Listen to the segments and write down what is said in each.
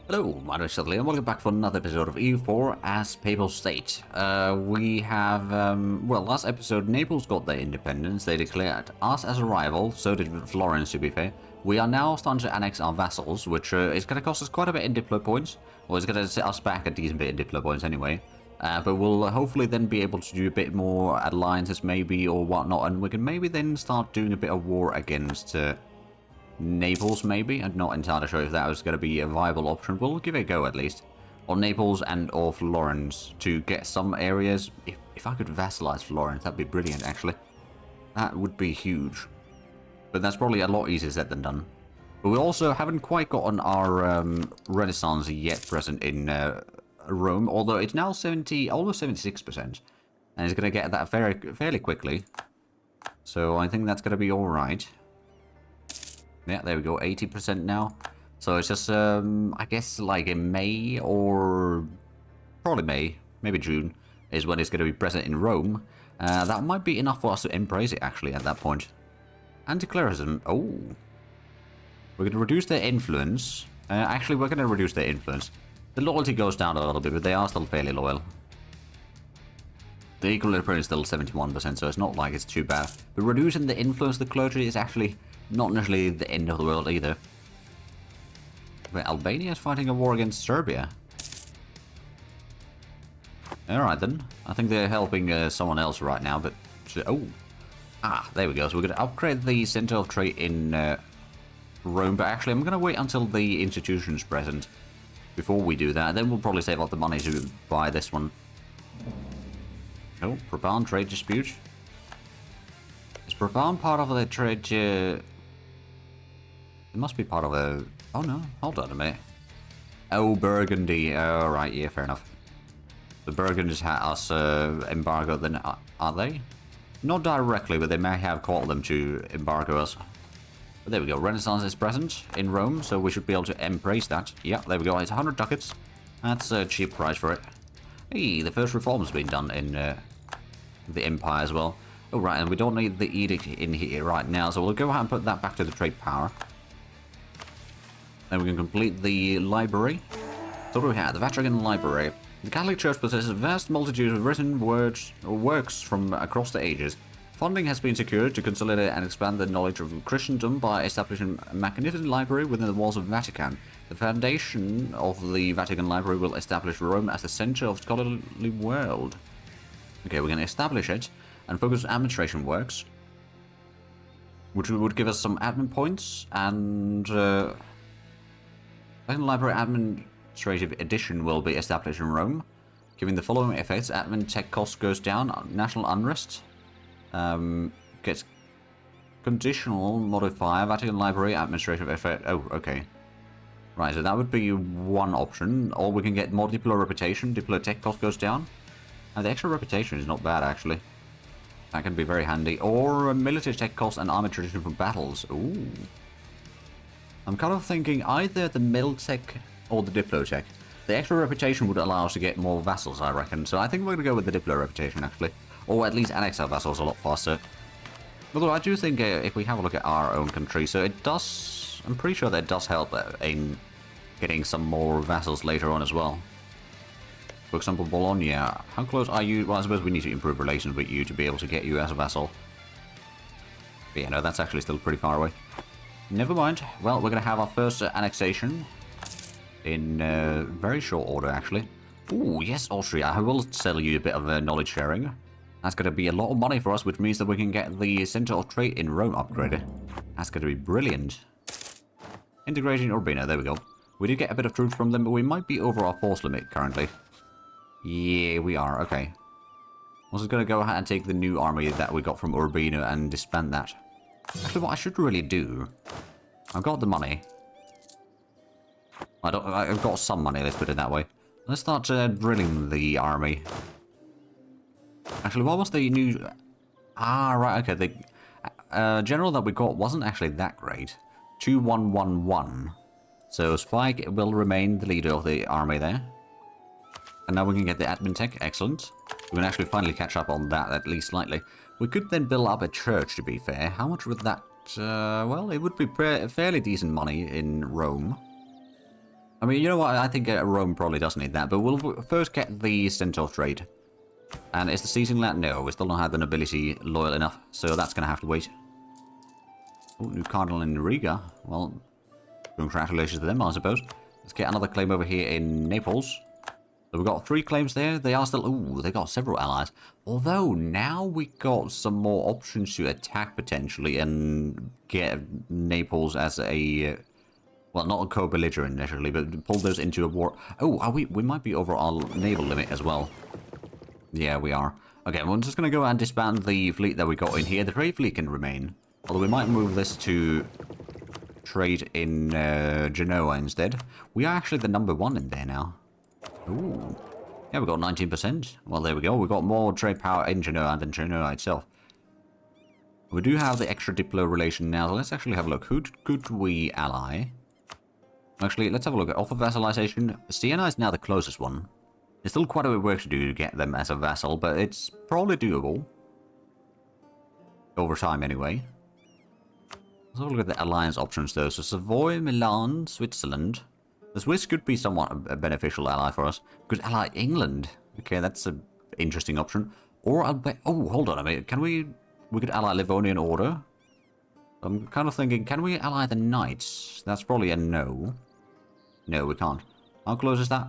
Hello, my name is Zhatelier, and welcome back for another episode of EU4 as Papal State. We have, well, last episode, Naples got their independence. They declared us as a rival, so did Florence, to be fair. We are now starting to annex our vassals, which is going to cost us quite a bit in Diplo points. Well, it's going to set us back a decent bit in Diplo points anyway. But we'll hopefully then be able to do a bit more alliances, maybe, or whatnot, and we can maybe then start doing a bit of war against Naples, maybe. I'm not entirely sure if that was going to be a viable option. We'll give it a go at least. Or Naples and or Florence to get some areas. If I could vassalize Florence, that'd be brilliant, actually. That would be huge. But that's probably a lot easier said than done. But we also haven't quite gotten our Renaissance yet present in Rome, although it's now almost 76%. And it's going to get that fairly quickly. So I think that's going to be alright. Yeah, there we go, 80% now. So it's just, I guess, like in May, or probably May, maybe June, is when it's going to be present in Rome. That might be enough for us to embrace it, actually, at that point. Anti-clericism, oh. We're going to reduce their influence. Actually, we're going to reduce their influence. The loyalty goes down a little bit, but they are still fairly loyal. The equilibrium is still 71%, so it's not like it's too bad. But reducing the influence of the clergy is actually not necessarily the end of the world either. But Albania is fighting a war against Serbia. Alright then. I think they're helping someone else right now, but... Oh! Ah, there we go. So we're going to upgrade the Center of Trade in Rome, but actually I'm going to wait until the institution's present before we do that. Then we'll probably save up the money to buy this one. Oh, Papal trade dispute. Is Papal part of the trade... It must be part of a... Oh no, hold on a minute. Oh, Burgundy. Oh, right, yeah, fair enough. The Burgundies had us embargo, then are they? Not directly, but they may have called them to embargo us. But there we go, Renaissance is present in Rome, so we should be able to embrace that. Yeah, there we go, it's 100 ducats. That's a cheap price for it. Hey, the first reform's been done in the Empire as well. Oh, right, and we don't need the edict in here right now, so we'll go ahead and put that back to the trade power. Then we can complete the library. So what do we have? The Vatican Library. The Catholic Church possesses a vast multitude of written words or works from across the ages. Funding has been secured to consolidate and expand the knowledge of Christendom by establishing a magnificent library within the walls of Vatican. The foundation of the Vatican Library will establish Rome as the center of the scholarly world. Okay, we're going to establish it and focus on administration works, which would give us some admin points, and Vatican Library Administrative Edition will be established in Rome, giving the following effects. Admin tech cost goes down, national unrest gets conditional modifier, Vatican Library Administrative effect. Oh, okay. Right, so that would be one option, or we can get more Diplo reputation. Diplo tech cost goes down. And the extra reputation is not bad, actually. That can be very handy. Or military tech cost and army tradition for battles. Ooh. I'm kind of thinking either the mil tech or the Diplo tech. The extra reputation would allow us to get more vassals, I reckon. So I think we're going to go with the Diplo reputation, actually. Or at least annex our vassals a lot faster. Although I do think if we have a look at our own country, so it does... I'm pretty sure that does help in getting some more vassals later on as well. For example, Bologna. How close are you? Well, I suppose we need to improve relations with you to be able to get you as a vassal. But yeah, no, that's actually still pretty far away. Never mind. Well, we're going to have our first annexation in very short order, actually. Ooh, yes, Austria. I will sell you a bit of knowledge sharing. That's going to be a lot of money for us, which means that we can get the Center of Trade in Rome upgraded. That's going to be brilliant. Integration Urbina, there we go. We did get a bit of troops from them, but we might be over our force limit currently. Yeah, we are. Okay. I'm just going to go ahead and take the new army that we got from Urbino and disband that. Actually, what I should really do... I've got the money. I've got some money, let's put it that way. Let's start drilling the army. Actually, what was the new... Ah, right, okay. The general that we got wasn't actually that great. 2111. So Spike will remain the leader of the army there. And now we can get the admin tech. Excellent. We can actually finally catch up on that, at least slightly. We could then build up a church, to be fair. How much would that... well, it would be fairly decent money in Rome. I mean, you know what? I think Rome probably does need that, but we'll first get the Centaur trade. And is the seizing land? No, we still don't have the nobility loyal enough, so that's going to have to wait. Oh, new cardinal in Riga. Well, congratulations to them, I suppose. Let's get another claim over here in Naples. So we've got 3 claims there. They are still... Ooh, they got several allies. Although, now we got some more options to attack, potentially, and get Naples as a... Well, not a co-belligerent, initially, but pull those into a war... Oh, are we might be over our naval limit as well. Yeah, we are. Okay, we're just going to go and disband the fleet that we got in here. The trade fleet can remain. Although we might move this to trade in Genoa instead. We are actually the #1 in there now. Ooh. Yeah, we got 19%. Well, there we go. We got more trade power in Genoa than Genoa itself. We do have the extra Diplo relation now, so let's actually have a look. Who could we ally? Actually, let's have a look at offer vassalization. Siena is now the closest one. There's still quite a bit of work to do to get them as a vassal, but it's probably doable. Over time, anyway. Let's have a look at the alliance options, though. So, Savoy, Milan, Switzerland. The Swiss could be somewhat a beneficial ally for us. Could ally England. Okay, that's an interesting option. Or, oh, hold on a minute. Can we could ally Livonian Order. I'm kind of thinking, can we ally the Knights? That's probably a no. No, we can't. How close is that?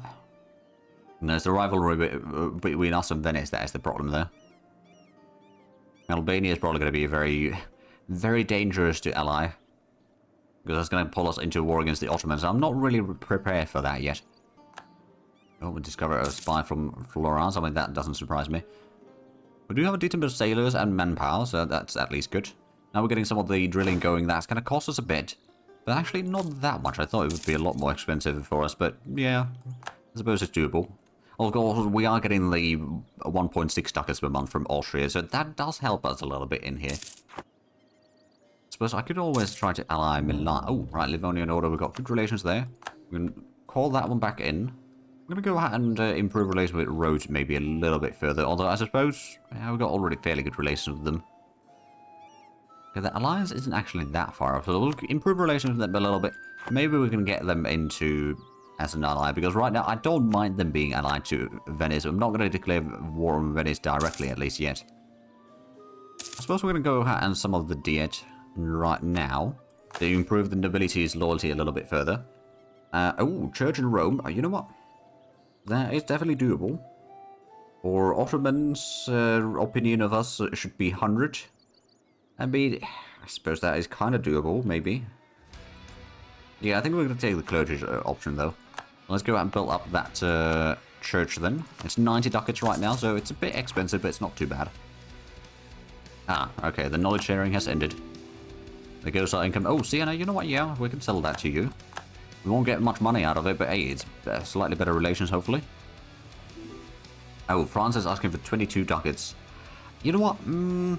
And there's the rivalry between us and Venice. That is the problem there. Albania is probably going to be very, very dangerous to ally. Because that's going to pull us into a war against the Ottomans. I'm not really prepared for that yet. Oh, we discover a spy from Florence. I mean, that doesn't surprise me. We do have a decent bit of sailors and manpower, so that's at least good. Now we're getting some of the drilling going. That's going to cost us a bit. But actually, not that much. I thought it would be a lot more expensive for us. But, yeah, I suppose it's doable. Of course, we are getting the 1.6 ducats per month from Austria, so that does help us a little bit in here. I suppose I could always try to ally Milan. Oh, right, Livonian Order, we've got good relations there. We can call that one back in. I'm going to go ahead and improve relations with Rhodes maybe a little bit further, although I suppose we've got already fairly good relations with them. Okay, the alliance isn't actually that far off, so we'll improve relations with them a little bit. Maybe we can get them into... as an ally, because right now I don't mind them being allied to Venice. I'm not going to declare war on Venice directly, at least yet. I suppose we're going to go ahead and some of the Diet right now to improve the nobility's loyalty a little bit further. Oh, Church in Rome. You know what? That is definitely doable. For Ottomans' opinion of us, it should be 100. I mean, I suppose that is kind of doable, maybe. Yeah, I think we're going to take the clergy option, though. Let's go out and build up that church, then. It's 90 ducats right now, so it's a bit expensive, but it's not too bad. Ah, okay, the knowledge sharing has ended. There goes our income. Oh, Siena, you know what? Yeah, we can sell that to you. We won't get much money out of it, but hey, it's slightly better relations, hopefully. Oh, France is asking for 22 ducats. You know what? I'm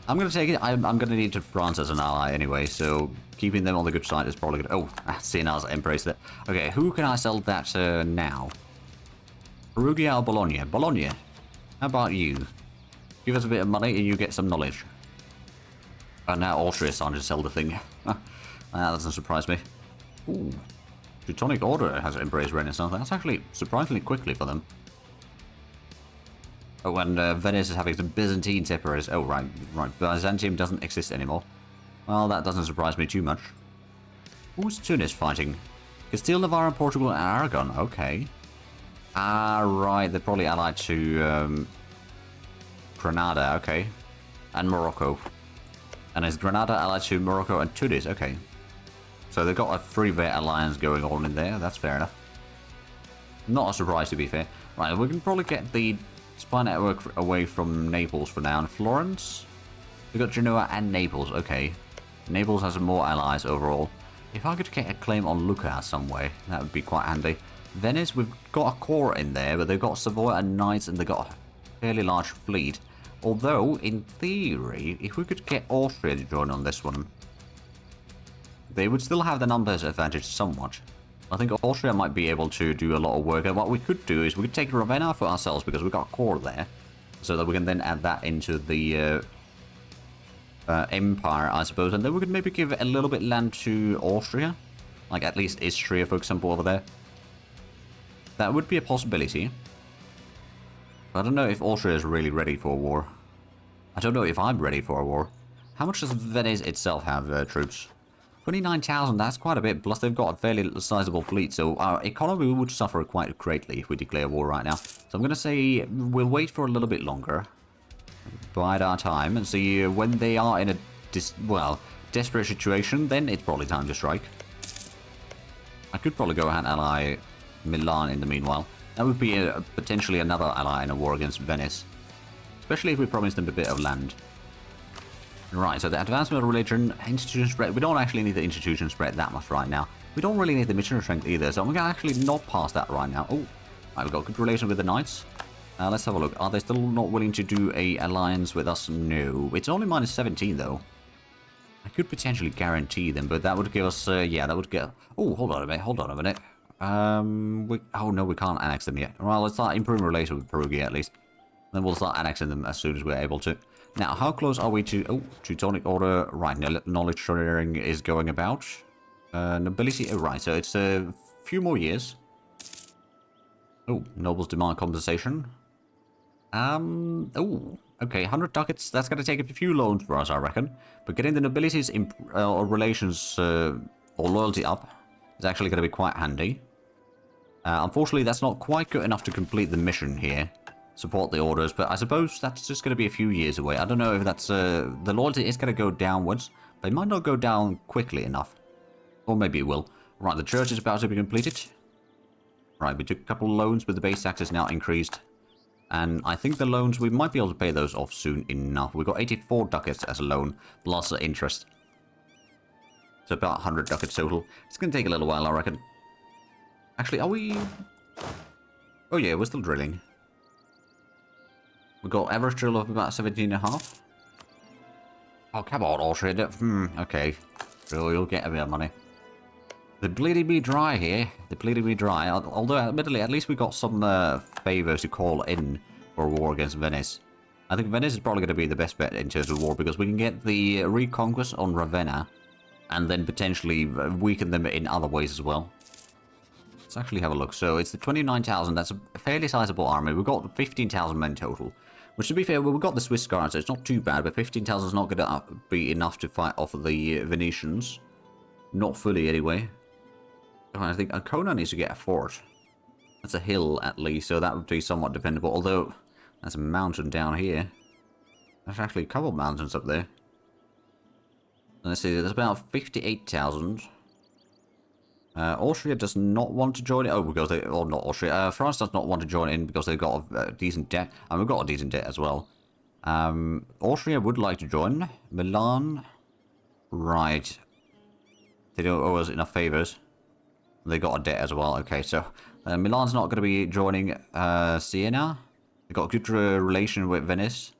going to take it. I'm going to need France as an ally anyway, so keeping them on the good side is probably good. Oh, Siena's embraced it. Okay, who can I sell that now? Perugia or Bologna? Bologna. How about you? Give us a bit of money and you get some knowledge. And now Austria is starting to sell the thing. That doesn't surprise me. Ooh. Teutonic Order has embraced Renaissance. That's actually surprisingly quickly for them. Oh, and Venice is having some Byzantine separatists. Oh, right. Byzantium doesn't exist anymore. Well, that doesn't surprise me too much. Who's Tunis fighting? Castile, Navarre, Portugal, and Aragon. Okay. Ah, right. They're probably allied to Granada. Okay. And Morocco. And is Granada allied to Morocco and Tunis? Okay. So they've got a three-way alliance going on in there. That's fair enough. Not a surprise, to be fair. Right, we can probably get the spy network away from Naples for now. And Florence? We've got Genoa and Naples. Okay. Naples has more allies overall. If I could get a claim on Lucca some way, that would be quite handy. Venice, we've got a core in there, but they've got Savoy and Knights, and they've got a fairly large fleet. Although, in theory, if we could get Austria to join on this one, they would still have the numbers advantage somewhat. I think Austria might be able to do a lot of work, and what we could do is we could take Ravenna for ourselves, because we've got a core there, so that we can then add that into the Empire, I suppose, and then we could maybe give a little bit land to Austria. Like at least Istria, for example, over there. That would be a possibility. But I don't know if Austria is really ready for a war. I don't know if I'm ready for a war. How much does Venice itself have troops? 29,000, that's quite a bit. Plus they've got a fairly sizable fleet, so our economy would suffer quite greatly if we declare war right now. So I'm going to say we'll wait for a little bit longer. Bide our time and see when they are in a, desperate situation, then it's probably time to strike. I could probably go ahead and ally Milan in the meanwhile. That would be potentially another ally in a war against Venice. Especially if we promise them a bit of land. Right, so the advancement of religion, institution spread. We don't actually need the institution spread that much right now. We don't really need the missionary strength either, so I'm going to actually not pass that right now. Oh, right, we've got good relation with the knights. Let's have a look. Are they still not willing to do a alliance with us? No. It's only minus 17 though. I could potentially guarantee them, but that would give us, yeah, that would get... Oh, hold on a minute. Oh no, we can't annex them yet. Well, let's start improving relations with Perugia at least. Then we'll start annexing them as soon as we're able to. Now, how close are we to... Oh, Teutonic Order. Right, knowledge sharing is going about. Nobility... Oh, right, so it's a few more years. Oh, nobles demand compensation. Oh, okay, 100 ducats. That's going to take a few loans for us, I reckon. But getting the nobility's relations or loyalty up is actually going to be quite handy. Unfortunately, that's not quite good enough to complete the mission here. Support the orders, but I suppose that's just going to be a few years away. I don't know if that's... the loyalty is going to go downwards, but it might not go down quickly enough. Or maybe it will. Right, the church is about to be completed. Right, we took a couple of loans, but the base tax is now increased. And I think the loans, we might be able to pay those off soon enough. We've got 84 ducats as a loan, plus interest. So about 100 ducats total. It's going to take a little while, I reckon. Actually, are we... Oh yeah, we're still drilling. We've got average drill of about 17.5. Oh, come on, Austria. Okay. So you'll get a bit of money. The bleeding me dry here. The bleeding me dry. Although, admittedly, at least we got some favours to call in for a war against Venice. I think Venice is probably going to be the best bet in terms of war, because we can get the reconquest on Ravenna, and then potentially weaken them in other ways as well. Let's actually have a look. So it's the 29,000. That's a fairly sizable army. We've got 15,000 men total. Which, to be fair, we've got the Swiss Guard, so it's not too bad, but 15,000 is not going to be enough to fight off the Venetians. Not fully, anyway. I think Ancona needs to get a fort. That's a hill, at least, so that would be somewhat dependable. Although, that's a mountain down here. There's actually a couple of mountains up there. Let's see, there's about 58,000. Austria does not want to join it. Oh, because they... Or not Austria. France does not want to join in because they've got a decent debt. And we've got a decent debt as well. Austria would like to join. Milan. Right. They don't owe us enough favours. They got a debt as well. Okay, so Milan's not going to be joining Siena. They got a good relation with Venice.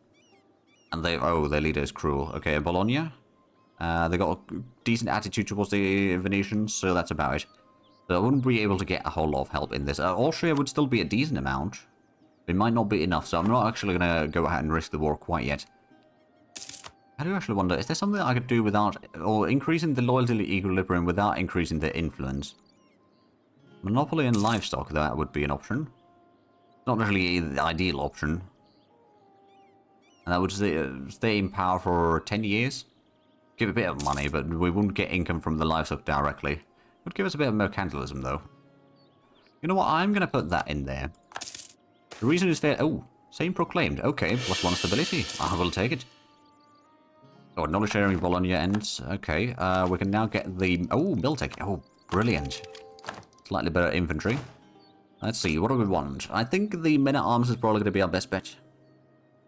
And they... Oh, their leader is cruel. Okay, Bologna. They got a decent attitude towards the Venetians, so that's about it. So I wouldn't be able to get a whole lot of help in this. Austria would still be a decent amount. It might not be enough, so I'm not actually going to go ahead and risk the war quite yet. I do actually wonder, is there something I could do without... Or increasing the loyalty equilibrium without increasing the influence? Monopoly and livestock, that would be an option. Not really the ideal option. And that would stay in power for 10 years. Give a bit of money, but we wouldn't get income from the livestock directly. It would give us a bit of mercantilism, though. You know what? I'm going to put that in there. The reason is fair... Oh, same proclaimed. Okay, +1 stability. I will take it. Oh, knowledge sharing Bologna ends. Okay, we can now get the... Oh, Miltech. Oh, brilliant. Slightly better infantry. Let's see, what do we want? I think the men-at-arms is probably going to be our best bet.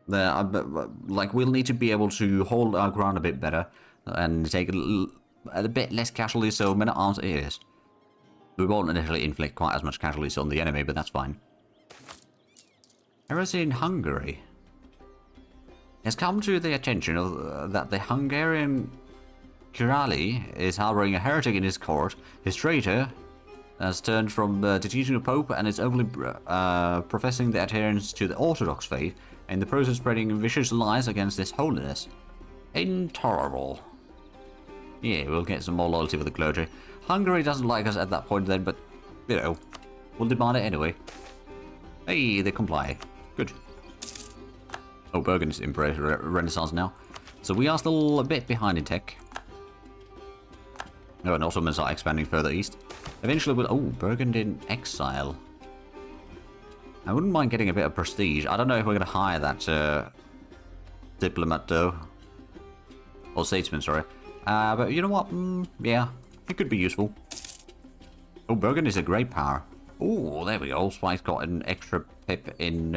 Like, we'll need to be able to hold our ground a bit better and take a bit less casualties, so men-at-arms it is. We won't initially inflict quite as much casualties on the enemy, but that's fine. Heresy in Hungary. It has come to the attention of that the Hungarian Kirali is harboring a heretic in his court. His traitor has turned from the teaching of Pope and is only professing the adherence to the Orthodox faith, in the process spreading vicious lies against his holiness. Intolerable. Yeah, we'll get some more loyalty with the clergy. Hungary doesn't like us at that point then, but, you know, we'll demand it anyway. Hey, they comply. Good. Oh, Burgundy's embraced Renaissance now. So we are still a bit behind in tech. Oh, and Ottomans are expanding further east. Eventually we'll... Oh, Burgundy in exile. I wouldn't mind getting a bit of prestige. I don't know if we're going to hire that diplomat, though. Or statesman, sorry. But you know what? Yeah, it could be useful. Oh, Burgundy is a great power. Oh, there we go. Spice got an extra pip in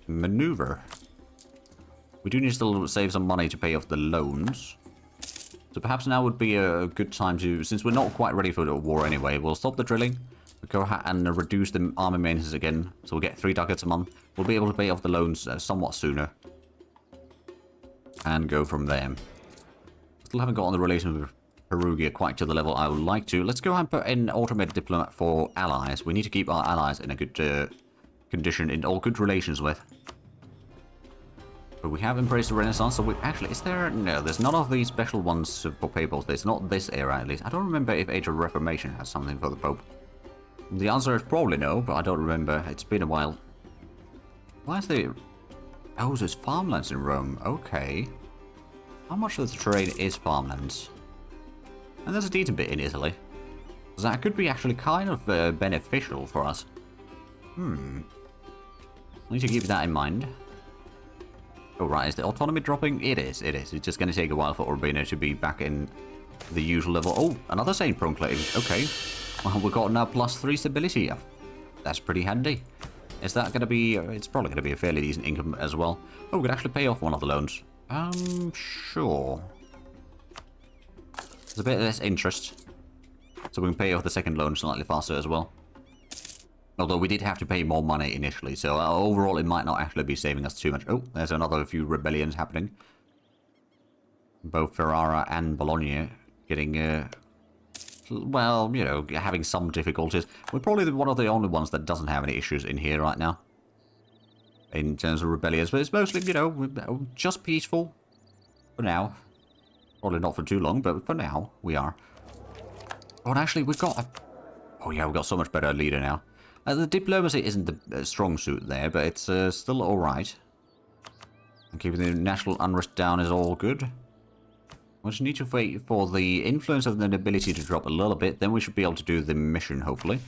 maneuver. We do need to still save some money to pay off the loans. So perhaps now would be a good time to, since we're not quite ready for the war anyway, we'll stop the drilling. We'll go and reduce the army maintenance again. So we'll get 3 ducats a month. We'll be able to pay off the loans somewhat sooner. And go from there. Still haven't gotten the relations with Perugia quite to the level I would like to. Let's go ahead and put in automated diplomat for allies. We need to keep our allies in a good condition, in all good relations with. But we have embraced the Renaissance, so we actually, is there, no, there's none of these special ones for papals. There's not this era at least. I don't remember if Age of Reformation has something for the Pope. The answer is probably no, but I don't remember. It's been a while. Why is there... Oh, there's farmlands in Rome. Okay. How much of the terrain is farmlands? And there's a decent bit in Italy. So that could be actually kind of beneficial for us. We need to keep that in mind. Oh, right. Is the autonomy dropping? It is. It is. It's just going to take a while for Urbino to be back in the usual level. Oh, another Saint Proclaimed. Okay. Well, we've got now +3 stability. That's pretty handy. Is that going to be... It's probably going to be a fairly decent income as well. Oh, we could actually pay off one of the loans. Sure. There's a bit less interest. So we can pay off the second loan slightly faster as well. Although we did have to pay more money initially, so overall it might not actually be saving us too much. Oh, there's another few rebellions happening. Both Ferrara and Bologna getting... well, you know, having some difficulties. We're probably one of the only ones that doesn't have any issues in here right now. In terms of rebellions, but it's mostly, you know, just peaceful. For now. Probably not for too long, but for now, we are. Oh, and actually, we've got a... Oh yeah, we've got so much better leader now. The diplomacy isn't the strong suit there, but it's still alright. And keeping the national unrest down is all good. We just need to wait for the influence of the nobility to drop a little bit, then we should be able to do the mission, hopefully.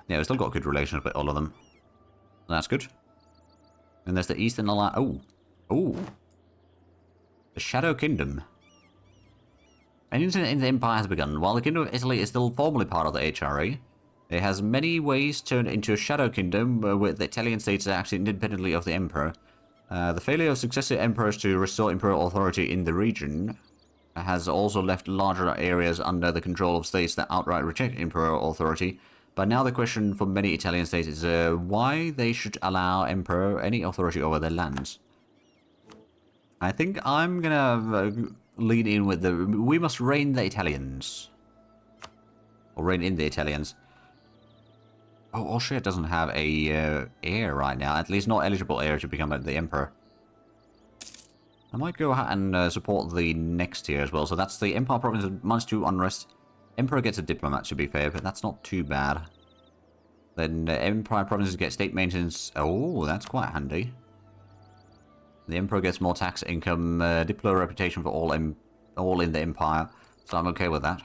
Yeah, we've still got good relations with all of them. That's good. And there's the Eastern Alliance. Oh. Oh. The Shadow Kingdom. An incident in the Empire has begun. While the Kingdom of Italy is still formally part of the HRA, it has many ways turned into a Shadow Kingdom where the Italian states are acting independently of the Emperor. The failure of successive emperors to restore imperial authority in the region has also left larger areas under the control of states that outright reject imperial authority. But now the question for many Italian states is why they should allow emperor any authority over their lands. I think I'm gonna lean in with the... We must reign the Italians. Or reign in the Italians. Oh, Austria doesn't have a heir right now. At least not eligible heir to become the emperor. I might go ahead and support the next tier as well. So that's the Empire Province of -2 unrest. Emperor gets a diplomat, to be fair, but that's not too bad. Then Empire Provinces get state maintenance. Oh, that's quite handy. The Emperor gets more tax income, Diplo reputation for all in the Empire. So I'm okay with that.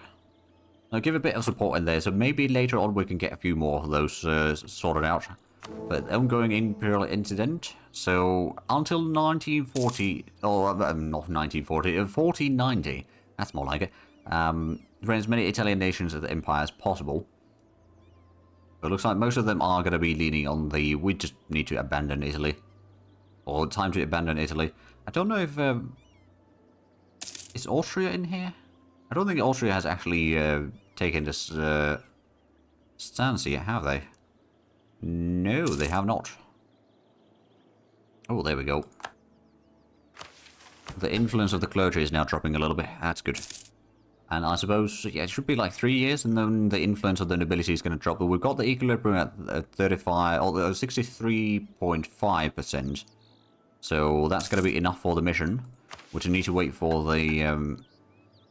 I'll give a bit of support in there, so maybe later on we can get a few more of those sorted out. But ongoing Imperial incident. So until 1940, or not 1940, 1490. That's more like it. For as many Italian nations of the Empire as possible. It looks like most of them are going to be leaning on the... We just need to abandon Italy. Or time to abandon Italy. I don't know if... is Austria in here? I don't think Austria has actually taken this stance yet, have they? No, they have not. Oh, there we go. The influence of the clergy is now dropping a little bit. That's good. And I suppose, yeah, it should be like 3 years, and then the influence of the nobility is going to drop. But we've got the equilibrium at 35, or 63.5%. So that's going to be enough for the mission. which we need to wait for the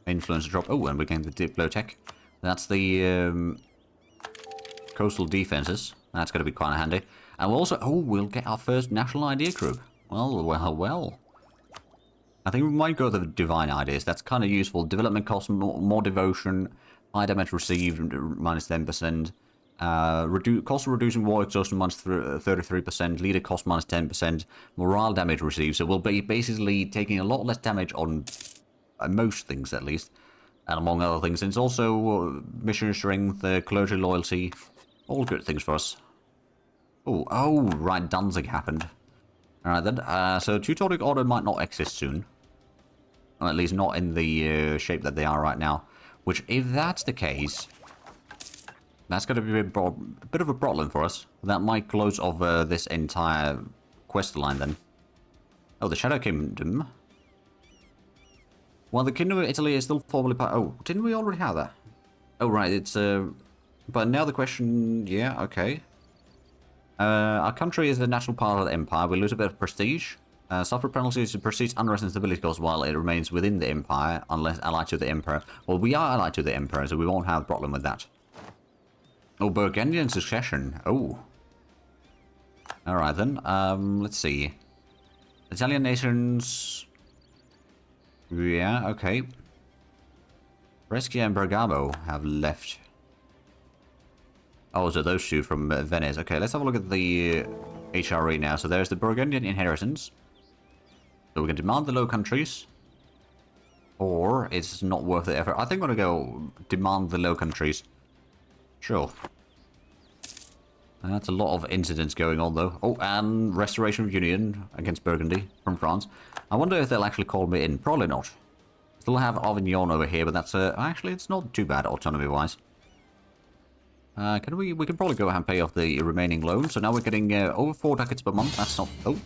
influence to drop. Oh, and we're getting the Diplo tech. That's the coastal defenses. That's going to be quite handy. And we'll also, we'll get our first national idea group. Well, well, well. I think we might go with the divine ideas. That's kind of useful. Development cost, more devotion, high damage received, minus 10%. Cost of reducing war exhaustion minus 33%, leader cost minus 10%, morale damage received. So we'll be basically taking a lot less damage on most things, at least, and among other things. And it's also mission strength, clergy loyalty, all good things for us. Oh, right, Danzig happened. Alright then, so Teutonic Order might not exist soon. Or at least not in the shape that they are right now. Which, if that's the case, that's going to be a bit of a problem for us. That might close off this entire quest line then. Oh, the Shadow Kingdom. Well, the Kingdom of Italy is still formally part... Oh, didn't we already have that? Oh, right, it's... But now the question... Yeah, okay. Our country is a natural part of the Empire. We lose a bit of prestige. Suffer penalties to prestige, unrest, and stability costs while it remains within the Empire, unless allied to the Emperor. Well, we are allied to the Emperor, so we won't have a problem with that. Oh, Burgundian succession. Oh. Alright then. Let's see. Italian nations... Yeah, okay. Brescia and Bergamo have left. Oh, so those two from Venice. Okay, let's have a look at the HRE now. So there's the Burgundian inheritance. So we can demand the Low Countries. Or it's not worth the effort. I think I'm going to go demand the Low Countries. Sure. That's a lot of incidents going on, though. Oh, and Restoration of Union against Burgundy from France. I wonder if they'll actually call me in. Probably not. Still have Avignon over here, but that's... actually, it's not too bad autonomy-wise. We can probably go ahead and pay off the remaining loan. So now we're getting over 4 ducats per month. That's not... Oh.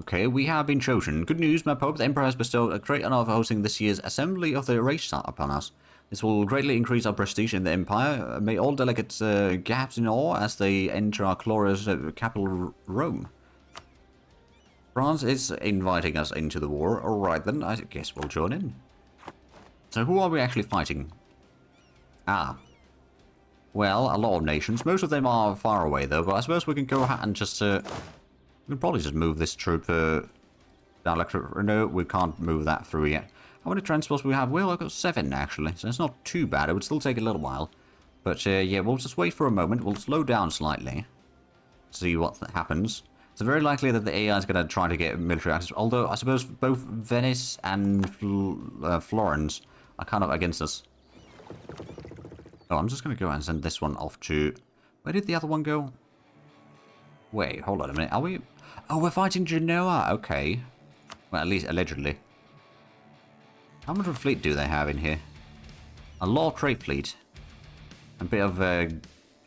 Okay, we have been chosen. Good news, my Pope. The Emperor has bestowed a great honor of hosting this year's Assembly of the Reichstag upon us. This will greatly increase our prestige in the Empire. May all delegates gasp in awe as they enter our glorious capital, Rome. France is inviting us into the war. Alright then, I guess we'll join in. So who are we actually fighting? Ah. Well, a lot of nations. Most of them are far away though, but I suppose we can go ahead and just... we can probably just move this troop... no, we can't move that through yet. How many transports do we have? Well, I've got 7 actually, so it's not too bad. It would still take a little while. But yeah, we'll just wait for a moment. We'll slow down slightly. See what happens. It's very likely that the AI is going to try to get military access. Although, I suppose both Venice and Florence are kind of against us. Oh, I'm just going to go and send this one off to... Where did the other one go? Wait, hold on a minute. Are we... Oh, we're fighting Genoa. Okay. Well, at least allegedly. How much of a fleet do they have in here? A lot of trade fleet. A bit of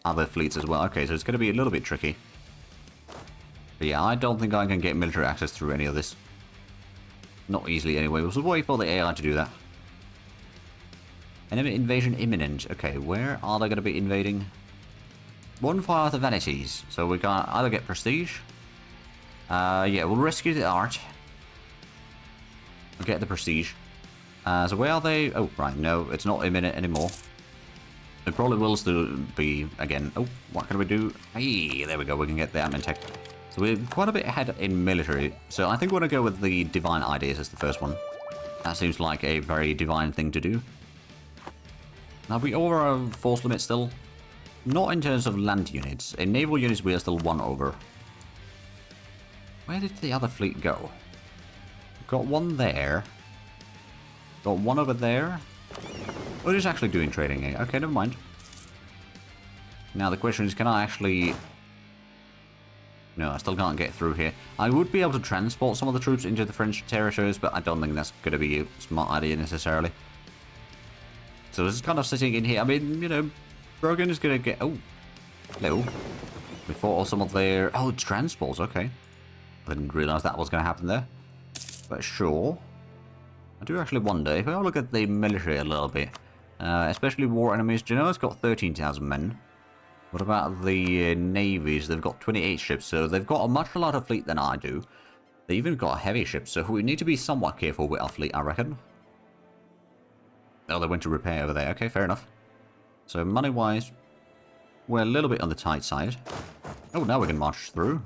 other fleets as well. Okay, so it's going to be a little bit tricky. But yeah, I don't think I can get military access through any of this. Not easily anyway. We'll just wait for the AI to do that. Enemy invasion imminent. Okay, where are they going to be invading? Bonfire of the Vanities. So we can either get prestige. Yeah, we'll rescue the art. We'll get the prestige. So where are they? Oh, right, no, it's not imminent anymore. It probably will still be again. Oh, what can we do? Hey, there we go. We can get the admin tech. So we're quite a bit ahead in military. So I think we're going to go with the divine ideas as the first one. That seems like a very divine thing to do. Now, we over our force limit still? Not in terms of land units. In naval units, we are still 1 over. Where did the other fleet go? Got one there. Got one over there. Oh, it's actually doing trading here. Okay, never mind. Now the question is, can I actually... No, I still can't get through here. I would be able to transport some of the troops into the French territories, but I don't think that's going to be a smart idea necessarily. So this is kind of sitting in here. I mean, you know, Brogan is going to get... Oh, hello. Before some of their... Oh, transports, okay. I didn't realise that was going to happen there. But sure. I do actually wonder, if I look at the military a little bit, especially war enemies, Genoa's got 13,000 men. What about the navies? They've got 28 ships, so they've got a much larger fleet than I do. They even got a heavy ship, so we need to be somewhat careful with our fleet, I reckon. Oh, they went to repair over there. Okay, fair enough. So money-wise, we're a little bit on the tight side. Oh, now we can march through.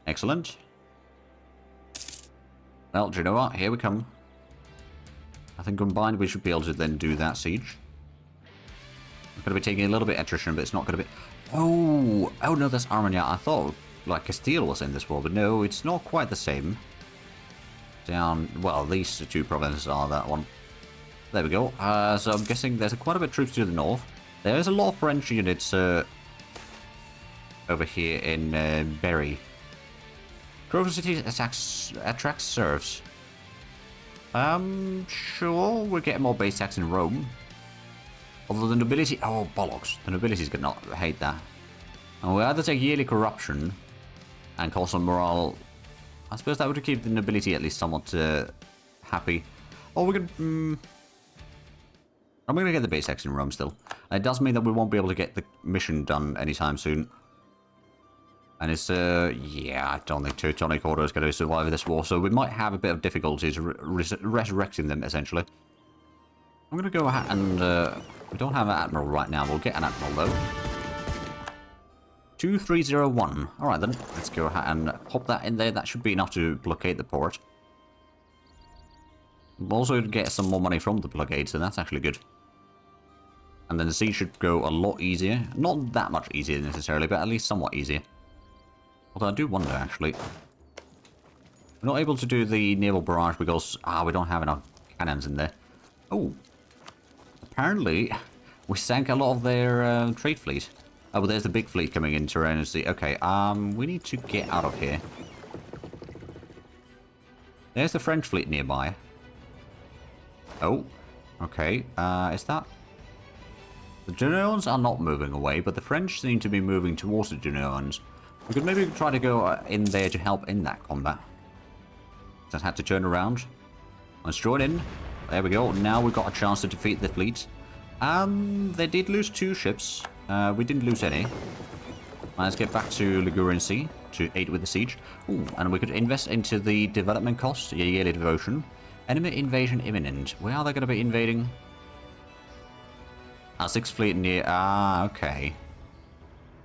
Excellent. Well, do you know what? Here we come. I think combined we should be able to then do that siege. It's going to be taking a little bit of attrition, but it's not going to be... Oh no, that's Armagnac. I thought, like, Castile was in this war, but no, it's not quite the same. Down... Well, these two provinces are that one. There we go. So I'm guessing there's quite a bit of troops to the north. There's a lot of French units over here in Berry. Grove City attracts serfs. Sure, we're getting more base tax in Rome. Although the nobility... Oh, bollocks. The nobility's gonna hate that. And we either take yearly corruption and cause some morale... I suppose that would keep the nobility at least somewhat happy. Or we could... I'm going to get the base tax in Rome still. It does mean that we won't be able to get the mission done anytime soon. And it's, yeah, I don't think Teutonic Order is going to survive this war, so we might have a bit of difficulties resurrecting them, essentially. I'm going to go ahead and, we don't have an Admiral right now. We'll get an Admiral, though. 2301. Alright then, let's go ahead and pop that in there. That should be enough to blockade the port. We'll also get some more money from the blockade, so that's actually good. And then the siege should go a lot easier. Not that much easier necessarily, but at least somewhat easier. Although I do wonder, actually. We're not able to do the naval barrage because we don't have enough cannons in there. Oh. Apparently, we sank a lot of their trade fleet. Oh, but there's the big fleet coming into Trinity. Okay, we need to get out of here. There's the French fleet nearby. Oh, okay. Is that... The Genoans are not moving away, but the French seem to be moving towards the Genoans. We could maybe try to go in there to help in that combat. Just had to turn around. Let's join in. There we go. Now we've got a chance to defeat the fleet. They did lose 2 ships. We didn't lose any. Let's get back to Ligurian Sea to aid with the siege. Ooh, and we could invest into the development cost, yearly devotion. Enemy invasion imminent. Where are they going to be invading? Our 6th fleet near... okay.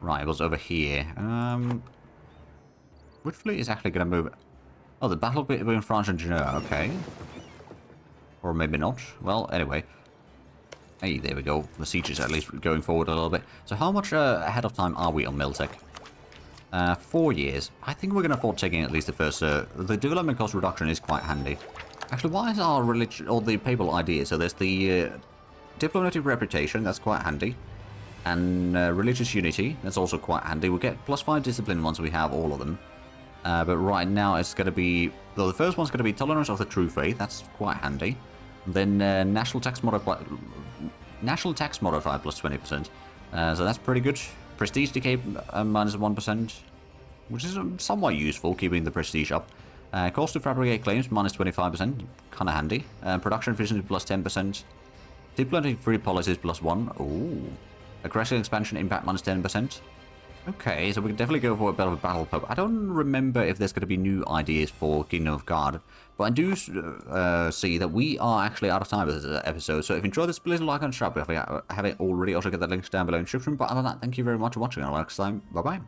Right, it was over here. Which fleet is actually going to move? Oh, the battle between France and Genoa. Okay. Or maybe not. Well, anyway. Hey, there we go. The siege is at least going forward a little bit. So how much ahead of time are we on Miltech? 4 years. I think we're going to afford taking at least the first... the development cost reduction is quite handy. Actually, why is our religion... or the papal idea? So there's the diplomatic reputation. That's quite handy. And religious unity. That's also quite handy. We'll get +5 discipline once we have all of them. But right now it's going to be... Though the first one's going to be tolerance of the true faith. That's quite handy. Then national tax modified +20%. So that's pretty good. Prestige decay -1%, which is somewhat useful, keeping the prestige up. Cost to fabricate claims -25%, kind of handy. Production efficiency +10%. Diplomatic free policies +1. Ooh. Aggressive expansion impact -10%. Okay, so we can definitely go for a bit of a battle pope. I don't remember if there's going to be new ideas for Kingdom of God, but I do see that we are actually out of time with this episode. So if you enjoyed this, please like and subscribe if you haven't already. Also get the links down below in the description. But other than that, thank you very much for watching. Until next time, bye bye.